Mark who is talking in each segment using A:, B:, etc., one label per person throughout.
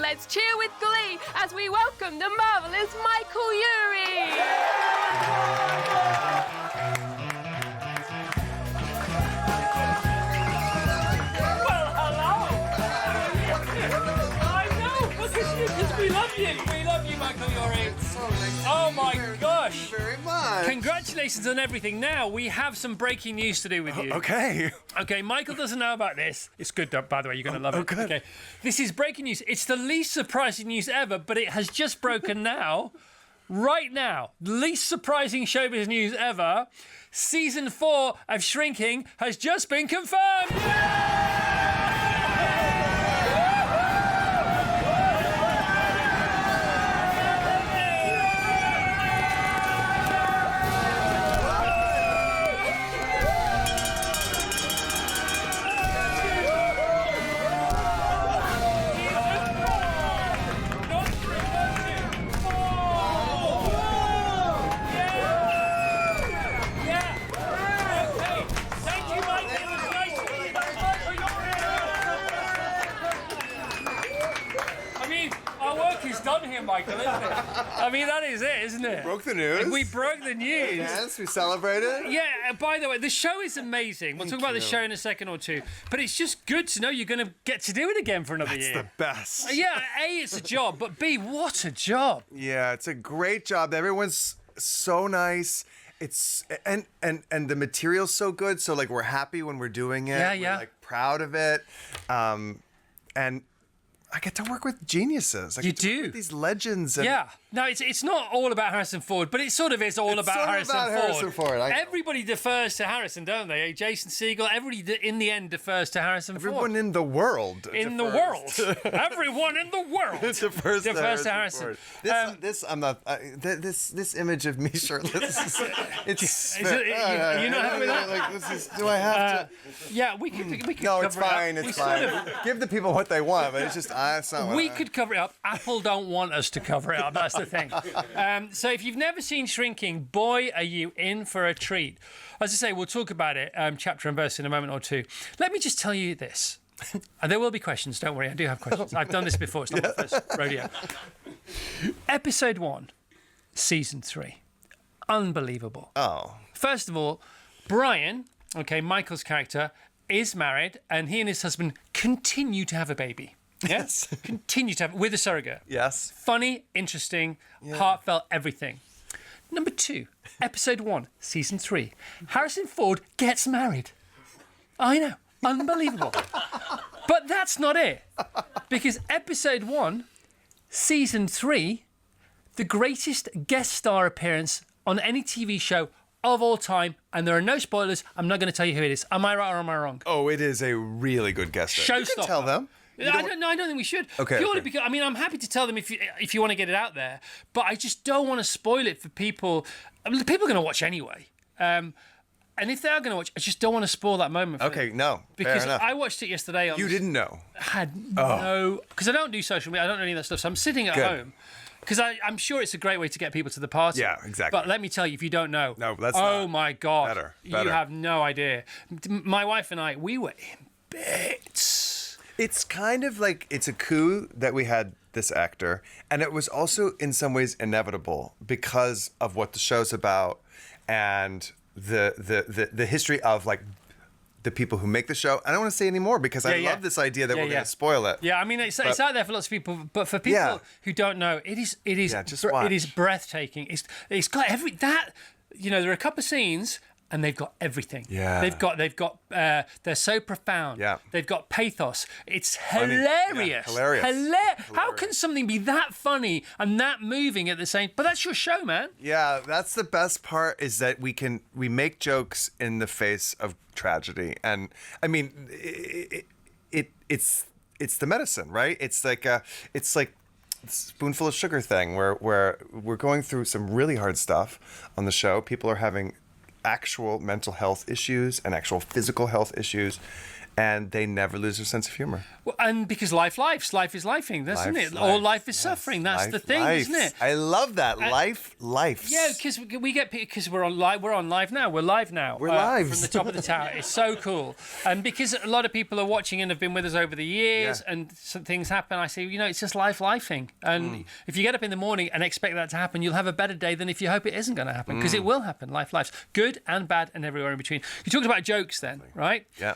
A: let's cheer with glee as we welcome the marvellous Michael Urie.
B: We love you. We love you, Michael Urie. Oh my gosh.
C: Thank you very much.
B: Congratulations on everything. Now, we have some breaking news to do with you.
C: Okay.
B: Okay, Michael doesn't know about this. It's good, by the way. You're going to love it.
C: good.
B: Okay. This is breaking news. It's the least surprising news ever, but it has just broken now. Right now. The least surprising showbiz news ever. Season 4 of Shrinking has just been confirmed. Done here, Michael, isn't it? I mean, that is it, isn't it?
C: Broke the news.
B: We broke the news.
C: Yes, we celebrated.
B: Yeah, by the way, the show is amazing. We'll talk about the show in a second or two. But it's just good to know you're going to get to do it again for another year.
C: It's the best.
B: Yeah, A, it's a job, but B, what a job.
C: Yeah, it's a great job. Everyone's so nice. It's and the material's so good. So like we're happy when we're doing it.
B: Yeah.
C: We're like proud of it. And I get to work with geniuses. I
B: You
C: get to work
B: do.
C: with these legends. And
B: Yeah. No, it's not all about Harrison Ford, but it sort of is all
C: It's
B: about
C: sort of
B: Harrison
C: about
B: Ford.
C: Harrison Ford, I know.
B: Everybody defers to Harrison, don't they? Jason Segel, everybody in the end defers to Harrison
C: Everyone
B: Ford.
C: in the world.
B: In the
C: defers
B: world. Everyone in the world
C: defers to
B: Harrison.
C: Ford. This I'm not. This image of me shirtless. It's.
B: You're not happy with that?
C: Like this is. Do I have to?
B: Yeah, we could
C: No,
B: cover
C: it's fine.
B: it up.
C: It's fine. Give the people what they want, but it's just. It's not what
B: We could cover it up. Apple don't want us to cover it up. That's the thing. So if you've never seen Shrinking, boy, are you in for a treat. As I say, we'll talk about it chapter and verse in a moment or two. Let me just tell you this. And there will be questions. Don't worry. I do have questions. I've done this before. It's not my first rodeo. Episode 1, Season 3. Unbelievable.
C: Oh.
B: First of all, Brian, okay, Michael's character, is married, and he and his husband continue to have a baby.
C: Yes.
B: Continue to have with a surrogate.
C: Yes.
B: Funny, interesting, heartfelt, everything. Number 2, episode 1, season 3. Harrison Ford gets married. I know, unbelievable. But that's not it. Because episode 1, season 3, the greatest guest star appearance on any TV show of all time, and there are no spoilers. I'm not going to tell you who it is. Am I right or am I wrong?
C: Oh, it is a really good guest star. You can
B: Showstopper.
C: tell them.
B: I don't think we should.
C: Okay,
B: Purely
C: okay.
B: because I'm happy to tell them if you want to get it out there, but I just don't want to spoil it for people. I mean, people are going to watch anyway, and if they are going to watch, I just don't want to spoil that moment. For them.
C: No.
B: Because
C: fair enough.
B: I watched it yesterday.
C: You didn't know.
B: Had no, because I don't do social media. I don't do any of that stuff. So I'm sitting at
C: Good.
B: home. Because I'm sure it's a great way to get people to the party.
C: Yeah, exactly.
B: But let me tell you, if you don't know,
C: No, that's
B: oh
C: not.
B: my God,
C: Better.
B: you have no idea. My wife and I, we were in bits.
C: It's kind of like it's a coup that we had this actor, and it was also in some ways inevitable because of what the show's about and the history of like the people who make the show. I don't want to say any more because I love this idea that we're going to spoil it.
B: Yeah, I mean it's out there for lots of people, but for people who don't know, it is
C: just watch.
B: it is breathtaking. It's got every that there are a couple of scenes. And they've got everything.
C: Yeah.
B: They've got. They're so profound.
C: Yeah.
B: They've got pathos. It's
C: Funny.
B: hilarious.
C: Yeah, hilarious.
B: How can something be that funny and that moving at the same? But that's your show, man.
C: Yeah, that's the best part is that we make jokes in the face of tragedy, and I mean, it's the medicine, right? It's like a spoonful of sugar thing where we're going through some really hard stuff on the show. People are having actual mental health issues and actual physical health issues, and they never lose their sense of humor.
B: Well, and because life is lifing, isn't it? Or life is suffering. That's the thing, isn't it?
C: I love that. Life.
B: Yeah, because we're on live now. We're live now.
C: We're live
B: from the top of the tower. It's so cool, and because a lot of people are watching and have been with us over the years, and some things happen. I say, it's just lifing, and if you get up in the morning and expect that to happen, you'll have a better day than if you hope it isn't going to happen, because it will happen. Life's good and bad and everywhere in between. You talked about jokes then, right?
C: Yeah.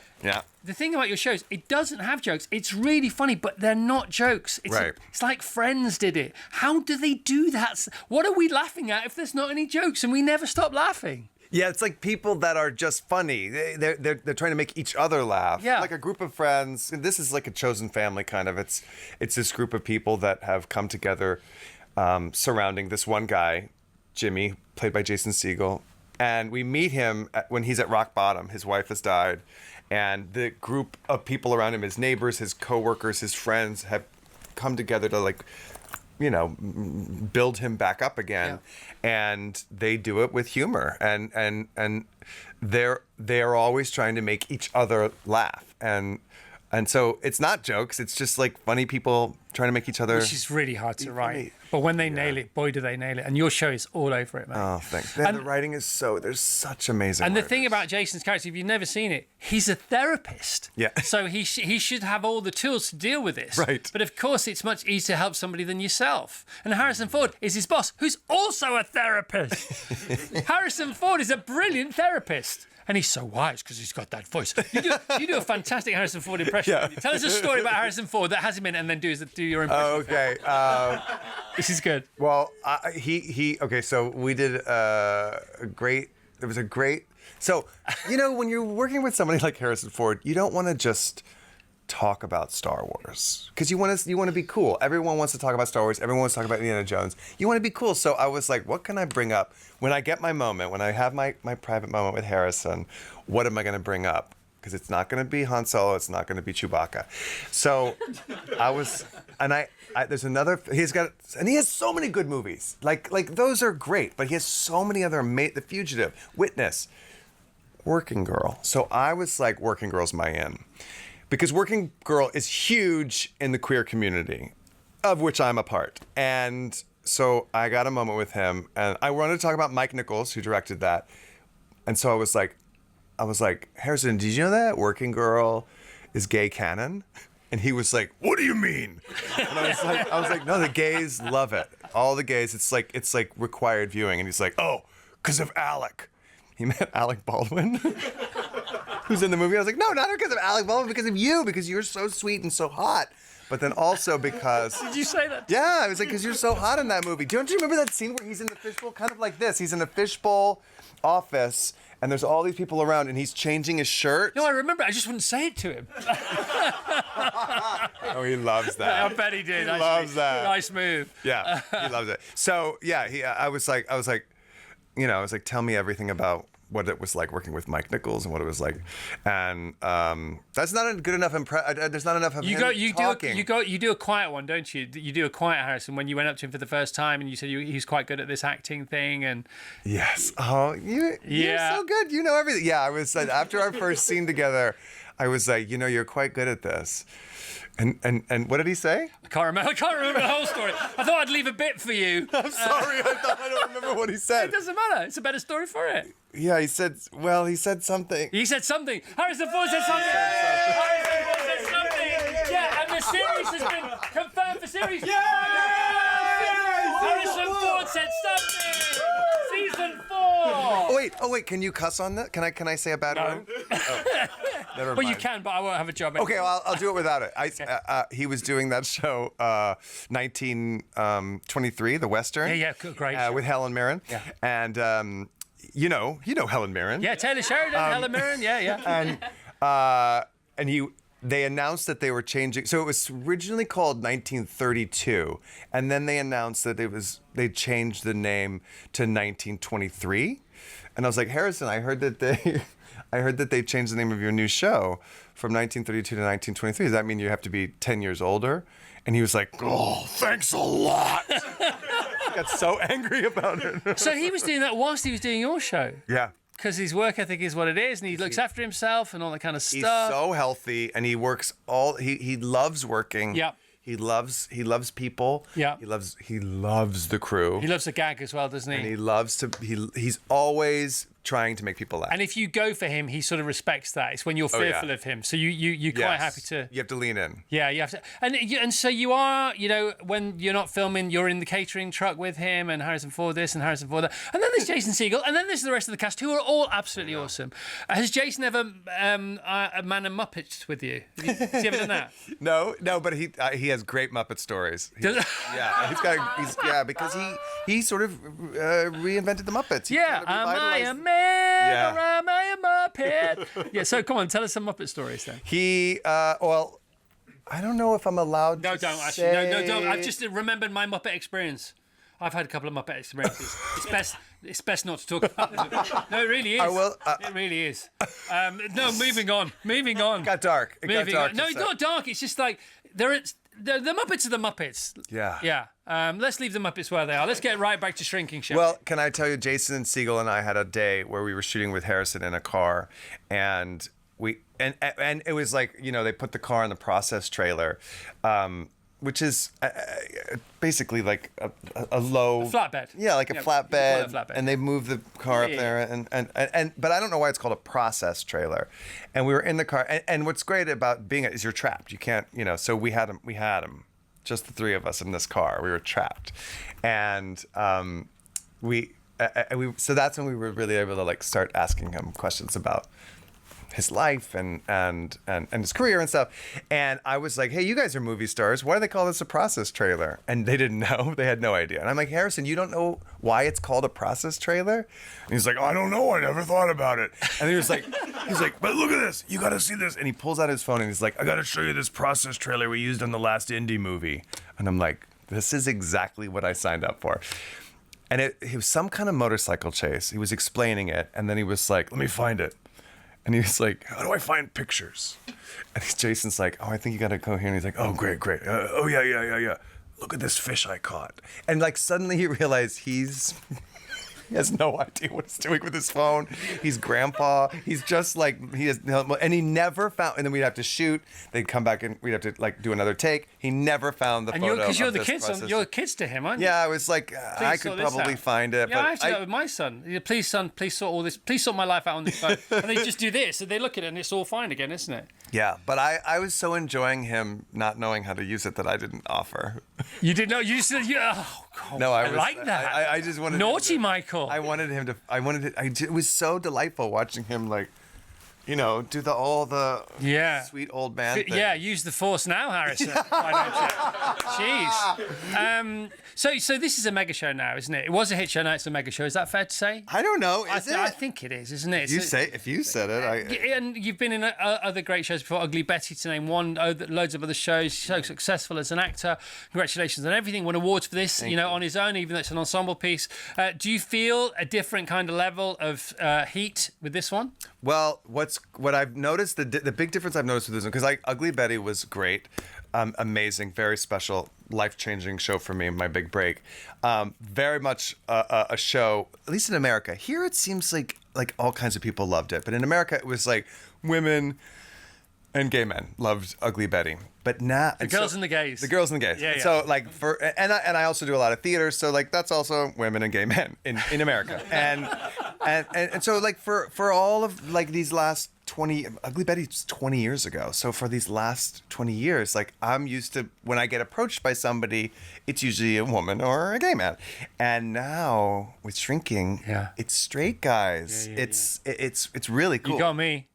B: The thing about your shows, it doesn't have jokes. It's really funny, but they're not jokes. It's like Friends did it. How do they do that? What are we laughing at if there's not any jokes? And we never stop laughing.
C: Yeah, it's like people that are just funny. They're trying to make each other laugh.
B: Yeah.
C: Like a group of friends. This is like a chosen family kind of. It's this group of people that have come together surrounding this one guy, Jimmy, played by Jason Segel. And we meet him when he's at rock bottom. His wife has died. And the group of people around him, his neighbors, his coworkers, his friends, have come together to build him back up again. Yeah. And they do it with humor. And they're always trying to make each other laugh. And so it's not jokes. It's just like funny people trying to make each other.
B: Which is really hard to write. But when they nail it, boy, do they nail it. And your show is all over it, man.
C: Oh, thanks. And the writing is there's such amazing
B: And
C: writers.
B: the thing about Jason's character, if you've never seen it, he's a therapist.
C: Yeah.
B: So he should have all the tools to deal with this.
C: Right.
B: But of course, it's much easier to help somebody than yourself. And Harrison Ford is his boss, who's also a therapist. Harrison Ford is a brilliant therapist. And he's so wise because he's got that voice. You do a fantastic Harrison Ford impression.
C: Yeah.
B: Tell us a story about Harrison Ford that has him in, and then do your impression.
C: Okay.
B: This is good.
C: Well, okay, so we did so, when you're working with somebody like Harrison Ford, you don't want to just talk about Star Wars because you want to be cool. Everyone wants to talk about Star Wars. Everyone wants to talk about Indiana Jones. You want to be cool. So I was like, what can I bring up when I get my moment, when I have my private moment with Harrison? What am I going to bring up? Because it's not going to be Han Solo. It's not going to be Chewbacca. So there's another. He has so many good movies. Like those are great. But he has so many other The Fugitive, Witness, Working Girl. So I was like, Working Girl's my in. Because Working Girl is huge in the queer community, of which I'm a part. And so I got a moment with him, and I wanted to talk about Mike Nichols, who directed that. And so I was like, Harrison, did you know that Working Girl is gay canon? And he was like, what do you mean? And I was like, no, the gays love it. All the gays, it's like required viewing. And he's like, oh, because of Alec. He meant Alec Baldwin. Who's in the movie. I was like, no, not because of Alec Baldwin, because of you, because you're so sweet and so hot. But then also because...
B: Did you say that?
C: Yeah, I was like, because you're so hot in that movie. Don't you remember that scene where he's in the fishbowl? Kind of like this. He's in a fishbowl office, and there's all these people around, and he's changing his shirt.
B: No, I remember. I just wouldn't say it to him.
C: Oh, he loves that.
B: I bet he did.
C: He loves that.
B: Nice move.
C: Yeah, he loves it. So, yeah, I was like, tell me everything about what it was like working with Mike Nichols and what it was like, and that's not a good enough there's not enough of him talking.
B: You do a quiet one, don't you? You do a quiet Harrison when you went up to him for the first time and you said he's quite good at this acting thing, and
C: yes, you're so good. You know everything. Yeah, I was after our first scene together, I was like, you're quite good at this. And what did he say?
B: I can't remember the whole story. I thought I'd leave a bit for you.
C: I'm sorry, I don't remember what he said.
B: It doesn't matter. It's a better story for it.
C: Yeah, he said something.
B: He said something. Harrison Ford said something. Harrison Ford said something. Yeah, and the series has been confirmed for series. Harrison Ford said something. Season 4.
C: Oh wait, can you cuss on that? Can I say a bad word? Oh, never mind.
B: Well, you can, but I won't have a job anymore.
C: Okay, well, I'll do it without it. He was doing that show, 1923, the Western.
B: Yeah, great.
C: With Helen Mirren. Yeah. And you know Helen Mirren.
B: Yeah, Taylor Sheridan, Helen Mirren. Yeah.
C: And they announced that they were changing. So it was originally called 1932, and then they announced that they changed the name to 1923. And I was like, Harrison, I heard that they changed the name of your new show from 1932 to 1923. Does that mean you have to be 10 years older? And he was like, oh, thanks a lot. Got so angry about it.
B: So he was doing that whilst he was doing your show.
C: Yeah.
B: because his work ethic is what it is, and he looks after himself and all that kind of
C: He's
B: stuff.
C: so healthy, and he works he loves working.
B: Yeah.
C: He loves people.
B: Yeah.
C: He loves the crew.
B: He loves a gag as well, doesn't he?
C: And he loves to he's always trying to make people laugh.
B: And if you go for him, he sort of respects that. It's when you're fearful of him. So you're quite happy to.
C: You have to lean in.
B: Yeah, you have to. And so you are, when you're not filming, you're in the catering truck with him and Harrison Ford this and Harrison Ford that. And then there's Jason Segel, and then there's the rest of the cast who are all absolutely awesome. Has Jason ever Man and Muppets with you? Has he ever done that?
C: No, but he has great Muppet stories. Because he sort of reinvented the Muppets.
B: Yeah, am I a man or am I a Muppet? Yeah, so come on, tell us some Muppet stories then.
C: I don't know if I'm allowed
B: No,
C: to
B: don't
C: say...
B: actually. No, don't. I've just remembered my Muppet experience. I've had a couple of Muppet experiences. It's best not to talk about them. No, it really is. It really is. No, moving on.
C: It got dark.
B: No, it's not dark. It's just like the Muppets are the Muppets.
C: Yeah.
B: Yeah. Let's leave the Muppets where they are. Let's get right back to shrinking, shall
C: Well, can I tell you, Jason Segel and I had a day where we were shooting with Harrison in a car, and it was like, they put the car in the process trailer, which is basically like a low...
B: A flatbed.
C: Yeah, like a flatbed. And they move the car up there. And but I don't know why it's called a process trailer. And we were in the car. And what's great about being it is you're trapped. You can't, so we had him, just the three of us in this car. We were trapped. And so that's when we were really able to like start asking him questions about his life and his career and stuff. And I was like, hey, you guys are movie stars. Why do they call this a process trailer? And they didn't know. They had no idea. And I'm like, Harrison, you don't know why it's called a process trailer? And he's like, I don't know. I never thought about it. And he was like, but look at this. You got to see this. And he pulls out his phone and he's like, I got to show you this process trailer we used on the last indie movie. And I'm like, this is exactly what I signed up for. And it was some kind of motorcycle chase. He was explaining it. And then he was like, let me find it. And he was like, how do I find pictures? And Jason's like, I think you got to go here. And he's like, oh, great. Yeah. Look at this fish I caught. And like suddenly he realized he has no idea what he's doing with his phone. He's grandpa. He's just like, and he never found, and then we'd have to shoot. They'd come back and we'd have to like do another take. He never found the photo.
B: Because you're
C: of
B: the
C: this
B: kids,
C: process.
B: you're kids to him, aren't you?
C: Yeah, I was like, I could probably find it.
B: Yeah,
C: but
B: I have to do that with my son. Yeah, please, son, please sort all this. Please sort my life out on this phone. And they just do this, and they look at it, and it's all fine again, isn't it?
C: Yeah, but I was so enjoying him not knowing how to use it that I didn't offer.
B: You did not. You said, oh, God,
C: No, I
B: like that.
C: I just wanted
B: naughty Michael.
C: It was so delightful watching him like, do all the sweet old man thing.
B: Yeah, use the force now, Harrison. Why don't you? Jeez. So this is a mega show now, isn't it? It was a hit show, now it's a mega show. Is that fair to say?
C: I don't know. Is it?
B: I think it is, isn't it?
C: If you said it,
B: and you've been in other great shows before. Ugly Betty, to name one. Loads of other shows. So successful as an actor. Congratulations on everything. Won awards for this. On his own, even though it's an ensemble piece. Do you feel a different kind of level of heat with this one?
C: Well, what I've noticed, the big difference I've noticed with this one, because Ugly Betty was great, amazing, very special, life-changing show for me, my big break. Very much a show, at least in America. Here it seems like all kinds of people loved it, but in America it was like women and gay men loved Ugly Betty. But now
B: the girls and the gays.
C: The girls and the gays.
B: Yeah.
C: So like and I also do a lot of theater, so like that's also women and gay men in America. and so like for all of like these last 20, Ugly Betty's 20 years ago. So for these last 20 years, like I'm used to when I get approached by somebody, it's usually a woman or a gay man. And now with Shrinking, it's straight guys. It's really cool.
B: You got me.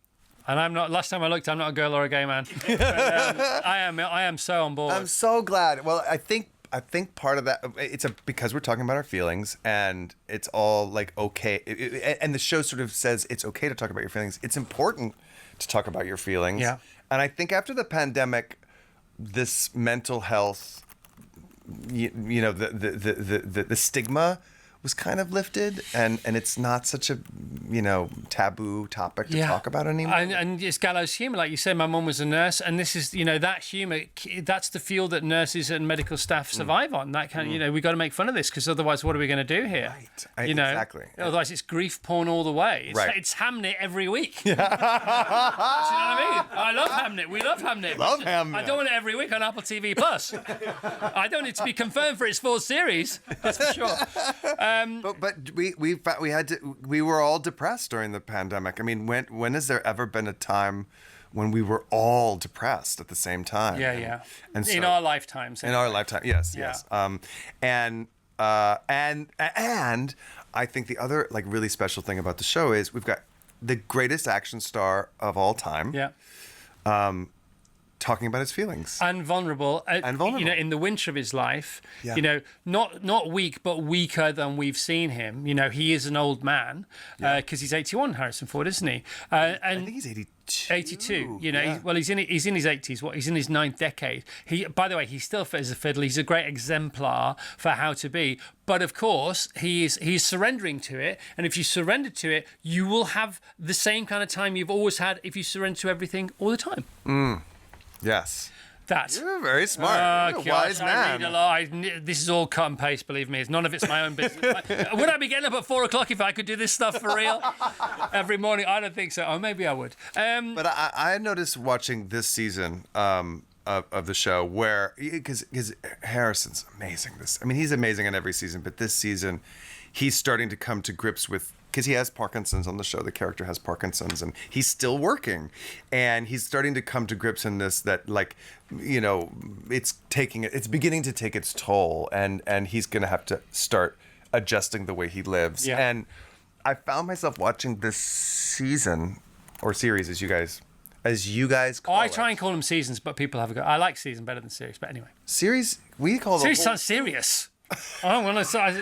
B: And I'm not. Last time I looked, I'm not a girl or a gay man. But, I am so on board.
C: I'm so glad. Well, I think part of that because we're talking about our feelings, and it's all like okay. And the show sort of says it's okay to talk about your feelings. It's important to talk about your feelings.
B: Yeah.
C: And I think after the pandemic, this mental health, the stigma was kind of lifted, and it's not such a taboo topic to talk about anymore.
B: And it's gallows humor, like you said. My mum was a nurse, and this is that humor. That's the fuel that nurses and medical staff survive on. That kind of we got to make fun of this, because otherwise, what are we going to do here?
C: Right. Exactly.
B: Otherwise, it's grief porn all the way. It's Hamnet every week. Yeah. Do you know what I mean? I love Hamnet. We love Hamnet.
C: Love Hamnet.
B: I don't want it every week on Apple TV Plus. I don't need to be confirmed for its full series. That's for sure.
C: But we were all depressed during the pandemic. I mean, when has there ever been a time when we were all depressed at the same time?
B: Yeah.
C: And so,
B: in our lifetimes.
C: In our lifetime, yes. And I think the other really special thing about the show is we've got the greatest action star of all time.
B: Yeah.
C: Talking about his feelings.
B: And vulnerable. In the winter of his life, not weak, but weaker than we've seen him. He is an old man because he's 81, Harrison Ford, isn't he? And
C: I think he's 82.
B: 82. He's in his 80s. He's in his 9th decade. By the way, he still fit as a fiddle. He's a great exemplar for how to be. But of course, he's surrendering to it. And if you surrender to it, you will have the same kind of time you've always had if you surrender to everything all the time.
C: Yes.
B: You're
C: very smart. You're a wise man.
B: I read a lot. This is all cut and paste, believe me. None of it's my own business. Would I be getting up at 4 o'clock if I could do this stuff for real every morning? I don't think so. Oh, maybe I would.
C: But I noticed watching this season of the show because Harrison's amazing. He's amazing in every season, but this season he's starting to come to grips with, because he has Parkinson's on the show. The character has Parkinson's, and he's still working, and he's starting to come to grips in this that it's beginning to take its toll, and he's going to have to start adjusting the way he lives.
B: Yeah.
C: And I found myself watching this season or series, as you guys call it.
B: I try and call them seasons, but people have a go. I like season better than series, but anyway.
C: Series, we call
B: series sounds serious.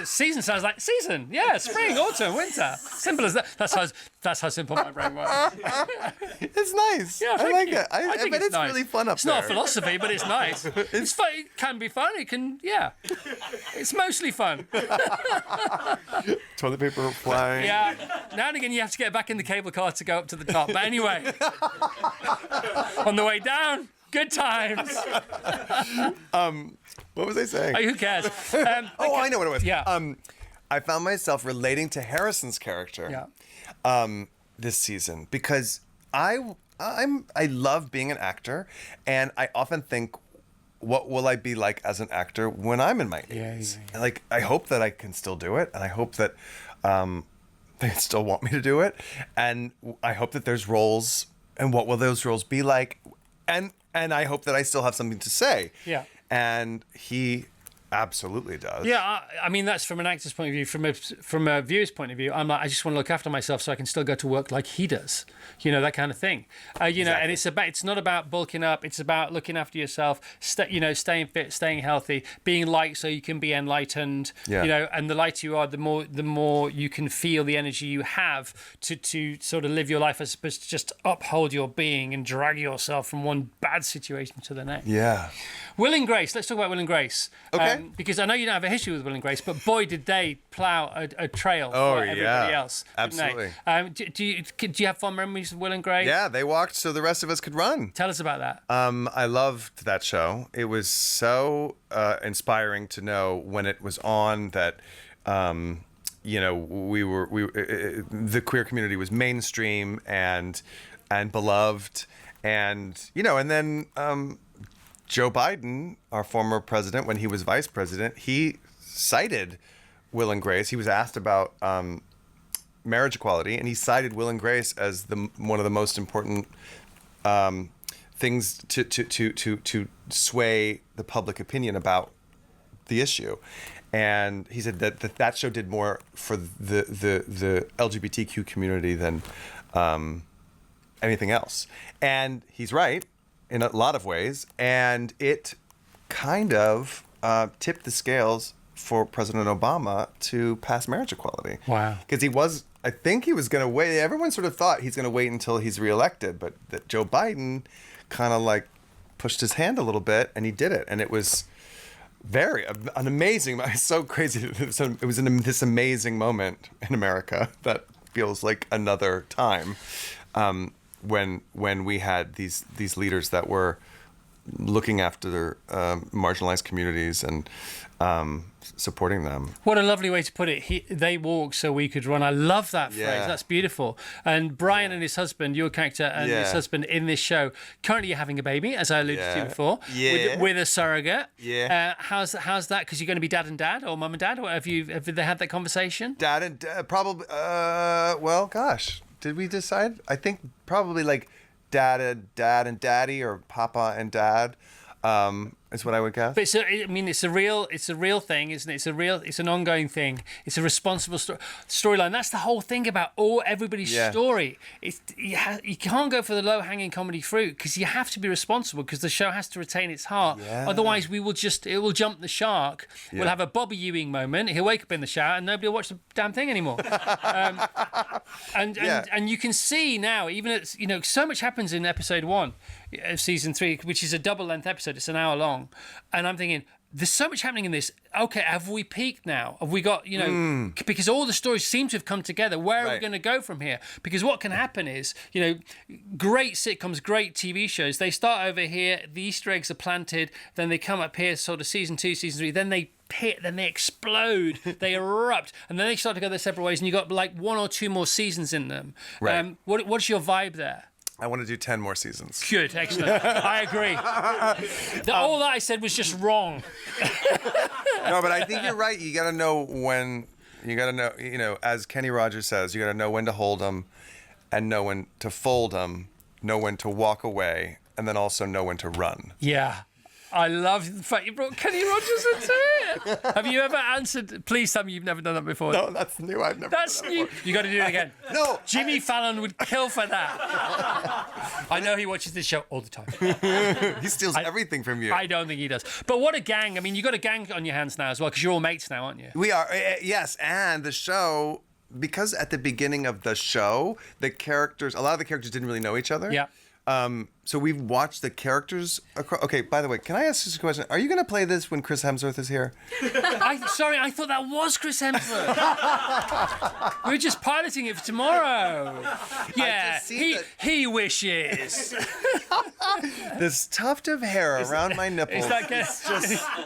B: Season sounds like season. Yeah, spring, autumn, winter. Simple as that. That's how simple my brain works.
C: It's nice.
B: Yeah,
C: I like
B: you.
C: it. I bet it's
B: nice.
C: really fun up
B: it's
C: there.
B: It's not philosophy, but it's nice. It's fun. It can be fun. It can, It's mostly fun.
C: Toilet paper flying.
B: Yeah. Now and again, you have to get back in the cable car to go up to the top. But anyway, on the way down, good times.
C: What was I saying?
B: Who cares?
C: I know what it was.
B: Yeah.
C: I found myself relating to Harrison's character this season because I love being an actor, and I often think, what will I be like as an actor when I'm in my 80s? Yeah. I hope that I can still do it, and I hope that they still want me to do it, and I hope that there's roles, and what will those roles be like, and I hope that I still have something to say.
B: Yeah.
C: And he absolutely does.
B: Yeah, that's from an actor's point of view. From a viewer's point of view, I'm like, I just want to look after myself so I can still go to work like he does. That kind of thing. Exactly. And it's not about bulking up. It's about looking after yourself. Staying fit, staying healthy, being light so you can be enlightened.
C: Yeah.
B: And the lighter you are, the more you can feel the energy you have to sort of live your life as opposed to just uphold your being and drag yourself from one bad situation to the next.
C: Yeah.
B: Will and Grace. Let's talk about Will and Grace.
C: Okay.
B: Because I know you don't have a history with Will and Grace, but boy, did they plough a trail for everybody else.
C: Absolutely.
B: Do you have fond memories of Will and Grace?
C: Yeah, they walked so the rest of us could run.
B: Tell us about that.
C: I loved that show. It was so inspiring to know when it was on that, the queer community was mainstream and beloved, and then. Joe Biden, our former president, when he was vice president, he cited Will and Grace. He was asked about marriage equality, and he cited Will and Grace as one of the most important things to sway the public opinion about the issue. And he said that show did more for the LGBTQ community than anything else. And he's right in a lot of ways, and it kind of tipped the scales for President Obama to pass marriage equality.
B: Wow.
C: Because I think he was going to wait. Everyone sort of thought he's going to wait until he's reelected, but that Joe Biden kind of pushed his hand a little bit, and he did it. And it was an amazing. It's so crazy. It was this amazing moment in America that feels like another time, when we had these leaders that were looking after their marginalized communities and supporting them.
B: What a lovely way to put it. They walked so we could run. I love that phrase.
C: Yeah.
B: That's beautiful. And Brian and his husband, your character and his husband in this show, currently you're having a baby, as I alluded to before, with a surrogate.
C: Yeah.
B: How's that? Because you're going to be dad and dad, or mum and dad? Or have they had that conversation?
C: Dad and probably. Well, gosh, did we decide? I think probably like dad and daddy, or papa and dad. Is what I would guess.
B: But it's a real thing, isn't it? It's an ongoing thing. It's a responsible storyline. That's the whole thing about everybody's story. You can't go for the low-hanging comedy fruit, because you have to be responsible, because the show has to retain its heart.
C: Yeah.
B: Otherwise, it will jump the shark.
C: Yeah.
B: We'll have a Bobby Ewing moment. He'll wake up in the shower and nobody will watch the damn thing anymore. And you can see now, even it's, so much happens in episode 1 of season 3, which is a double-length episode. It's an hour long. And I'm thinking, there's so much happening in this. Okay, have we peaked now? Have we got, because all the stories seem to have come together. Where are we going to go from here? Because what can happen is, great sitcoms, great TV shows, they start over here, the Easter eggs are planted, then they come up here, sort of season 2, season 3, then they hit, then they explode, they erupt, and then they start to go their separate ways, and you've got like 1 or 2 more seasons in them.
C: Right.
B: What's your vibe there?
C: I want to do 10 more seasons.
B: Good, excellent. I agree. All that I said was just wrong.
C: No, but I think you're right. You got to know when. You got to know, as Kenny Rogers says, you got to know when to hold them, and know when to fold them, know when to walk away, and then also know when to run.
B: Yeah. I love the fact you brought Kenny Rogers into it. Have you ever answered? Please tell me you've never done that before.
C: No, that's new. I've never.
B: That's
C: done that
B: new.
C: before.
B: You got to do it again.
C: No,
B: Jimmy Fallon would kill for that. I know he watches this show all the time.
C: He steals everything from you.
B: I don't think he does. But what a gang! I mean, you got a gang on your hands now as well, because you're all mates now, aren't you?
C: We are, yes, and the show, because at the beginning of the show, a lot of the characters didn't really know each other.
B: Yeah.
C: So we've watched the characters across. Okay, by the way, can I ask you a question? Are you going to play this when Chris Hemsworth is here?
B: Sorry, I thought that was Chris Hemsworth. We were just piloting it for tomorrow. Yeah, he wishes.
C: This tuft of hair around my nipples.
B: Is that
C: just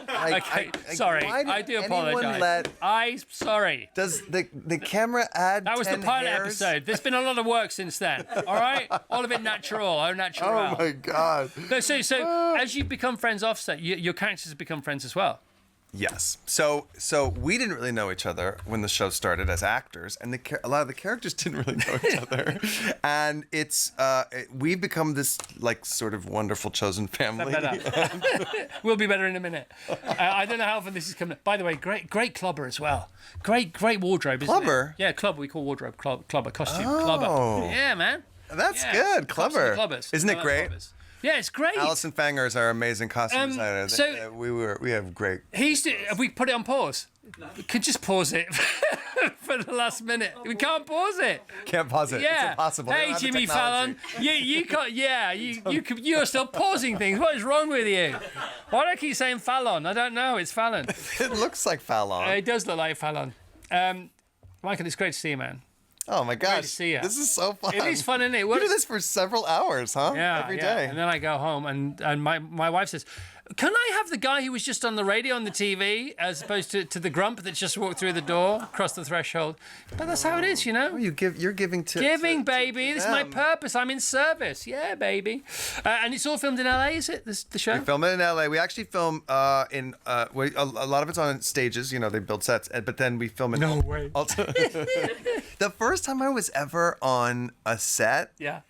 C: like,
B: okay? Sorry, I do apologize. I'm sorry.
C: Does the camera add?
B: That was
C: 10
B: the pilot
C: hairs?
B: episode. There's been a lot of work since then. All right, all of it natural, au naturel.
C: Oh my God.
B: No, so as you become friends offset, your characters have become friends as well.
C: Yes. So we didn't really know each other when the show started as actors, and a lot of the characters didn't really know each other, and we've become this like sort of wonderful chosen family.
B: We'll be better in a minute. I don't know how often this is coming. By the way, great clubber as well. Great wardrobe. Isn't
C: Clubber?
B: It? Yeah, clubber. We call wardrobe clubber, costume clubber. Yeah, man.
C: That's good. Clever.
B: Clubbers.
C: Isn't it great?
B: Clubbers. Yeah, it's great.
C: Alison Fanger is our amazing costume designer.
B: So
C: we have great.
B: Have we put it on pause? We could just pause it for the last minute. We can't pause it.
C: Can't pause it.
B: Yeah.
C: It's impossible.
B: Hey, Jimmy Fallon, you can't. Yeah, you're still pausing things. What is wrong with you? Why do I keep saying Fallon? I don't know. It's Fallon.
C: It looks like Fallon.
B: It does look like Fallon. Michael, it's great to see you, man.
C: Oh my gosh,
B: Great to see you.
C: This is so fun.
B: It is fun, isn't it?
C: We do this for several hours, huh?
B: Yeah,
C: every day.
B: And then I go home, and my wife says, "Can I have the guy who was just on the radio on the TV, as opposed to the grump that just walked through the door, across the threshold?" But that's how it is, you know.
C: Oh, you're giving to
B: baby. This is my purpose. I'm in service. Yeah, baby. And it's all filmed in LA, is it? The show?
C: We film it in LA. We actually film in a lot of it's on stages. They build sets, but then we film it.
B: No way.
C: The first time I was ever on a set.
B: Yeah.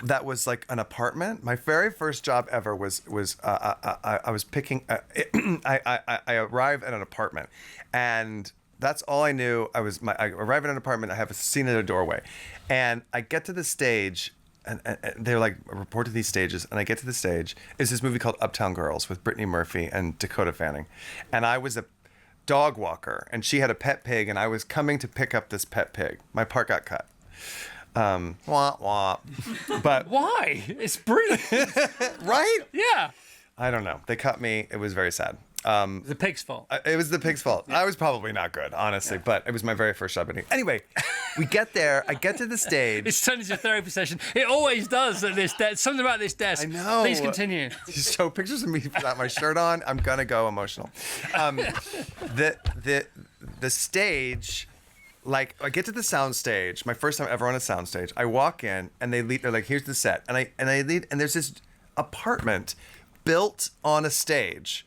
C: That was like an apartment. My very first job ever was I was picking. I arrived at an apartment, and that's all I knew. I arrive at an apartment. I have a scene at a doorway, and I get to the stage, and they're like, report to these stages, and I get to the stage. It's this movie called Uptown Girls with Brittany Murphy and Dakota Fanning, and I was a dog walker, and she had a pet pig, and I was coming to pick up this pet pig. My part got cut. Wah, wah. But
B: why? It's brilliant.
C: Right?
B: Yeah.
C: I don't know. They cut me. It was very sad.
B: The pig's fault.
C: It was the pig's fault. I was probably not good, honestly, but it was my very first job. Anyway, we get there. I get to the stage.
B: It's turned into a therapy session. It always does at this desk. Something about this desk.
C: I know.
B: Please continue.
C: You show pictures of me without my shirt on. I'm gonna go emotional. The stage. Like, I get to the sound stage, my first time ever on a sound stage. I walk in and they're like, here's the set. And I lead, and there's this apartment built on a stage.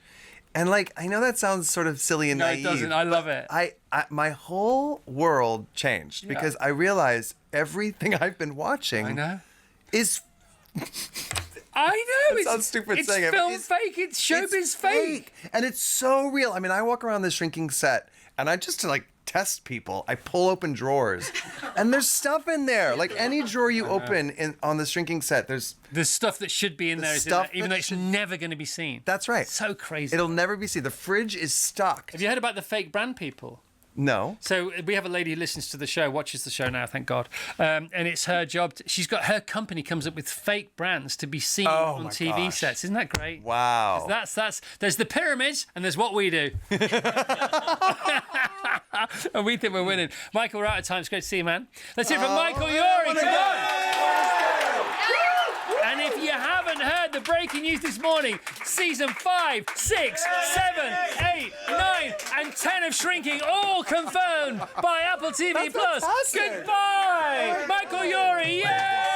C: And like, I know that sounds sort of silly and naive.
B: No, it doesn't. I love it.
C: My whole world changed because I realized everything I've been watching is
B: I know.
C: It sounds stupid saying it.
B: It's film fake. It's showbiz fake.
C: And it's so real. I mean, I walk around this shrinking set and I just like test people. I pull open drawers and there's stuff in there. Like any drawer you open on the shrinking set, there's
B: stuff that should be in there, even though it's never going to be seen.
C: That's right.
B: So crazy.
C: It'll never be seen. The fridge is stocked.
B: Have you heard about the fake brand people?
C: No.
B: So we have a lady who listens to the show, watches the show now, thank God. And it's her job. She's got her company comes up with fake brands to be seen on TV sets. Isn't that great?
C: Wow.
B: That's there's the pyramids and there's what we do. And we think we're winning. Michael, we're out of time. It's great to see you, man. Let's hear it from Michael Urie. Come on. And if you haven't heard the breaking news this morning, season 5, 6, 7, 8, 9, and 10 of Shrinking all confirmed by Apple TV Plus.
C: Fantastic.
B: Goodbye, Michael Urie. Yay!